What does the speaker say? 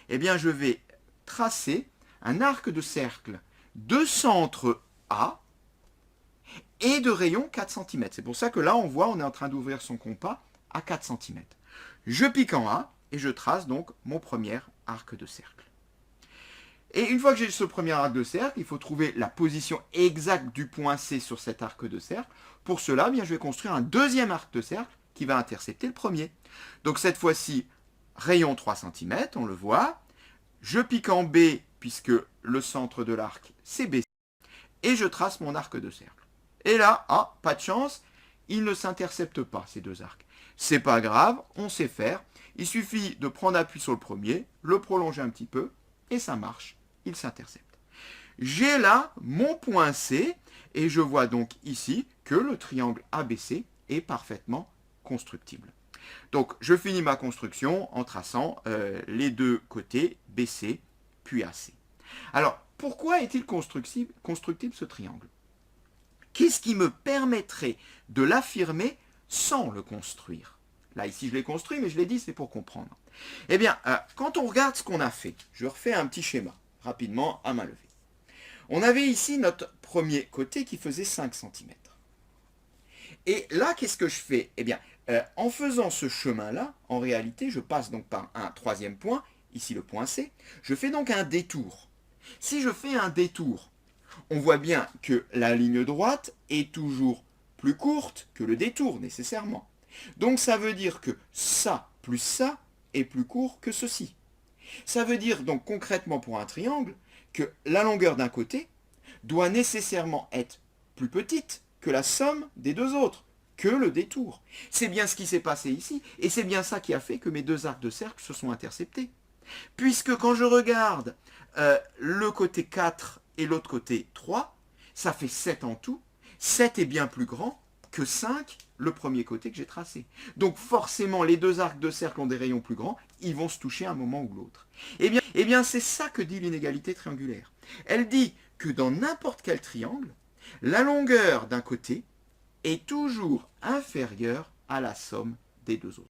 eh bien je vais tracer un arc de cercle de centre A et de rayon 4 cm. C'est pour ça que là, on voit, on est en train d'ouvrir son compas à 4 cm. Je pique en A et je trace donc mon premier arc de cercle. Et une fois que j'ai ce premier arc de cercle, il faut trouver la position exacte du point C sur cet arc de cercle. Pour cela, bien, je vais construire un deuxième arc de cercle qui va intercepter le premier. Donc cette fois-ci, rayon 3 cm, on le voit. Je pique en B, puisque le centre de l'arc, c'est BC, et je trace mon arc de cercle. Et là, pas de chance, ils ne s'interceptent pas, ces deux arcs. C'est pas grave, on sait faire. Il suffit de prendre appui sur le premier, le prolonger un petit peu, et ça marche, il s'intercepte. J'ai là mon point C, et je vois donc ici que le triangle ABC est parfaitement constructible. Donc, je finis ma construction en traçant les deux côtés BC puis AC. Alors, pourquoi est-il constructible ce triangle? Qu'est-ce qui me permettrait de l'affirmer sans le construire? Là, ici, je l'ai construit, mais je l'ai dit, c'est pour comprendre. Eh bien, quand on regarde ce qu'on a fait, je refais un petit schéma, rapidement, à main levée. On avait ici notre premier côté qui faisait 5 cm. Et là, qu'est-ce que je fais? Eh bien, en faisant ce chemin-là, en réalité, je passe donc par un troisième point, ici le point C. Je fais donc un détour. Si je fais un détour, on voit bien que la ligne droite est toujours plus courte que le détour, nécessairement. Donc ça veut dire que ça plus ça est plus court que ceci. Ça veut dire donc concrètement pour un triangle que la longueur d'un côté doit nécessairement être plus petite que la somme des deux autres, que le détour. C'est bien ce qui s'est passé ici, et c'est bien ça qui a fait que mes deux arcs de cercle se sont interceptés. Puisque quand je regarde le côté 4 et l'autre côté 3, ça fait 7 en tout. 7 est bien plus grand que 5, le premier côté que j'ai tracé. Donc forcément, les deux arcs de cercle ont des rayons plus grands, ils vont se toucher à un moment ou l'autre. Eh bien c'est ça que dit l'inégalité triangulaire. Elle dit que dans n'importe quel triangle, la longueur d'un côté est toujours inférieure à la somme des deux autres.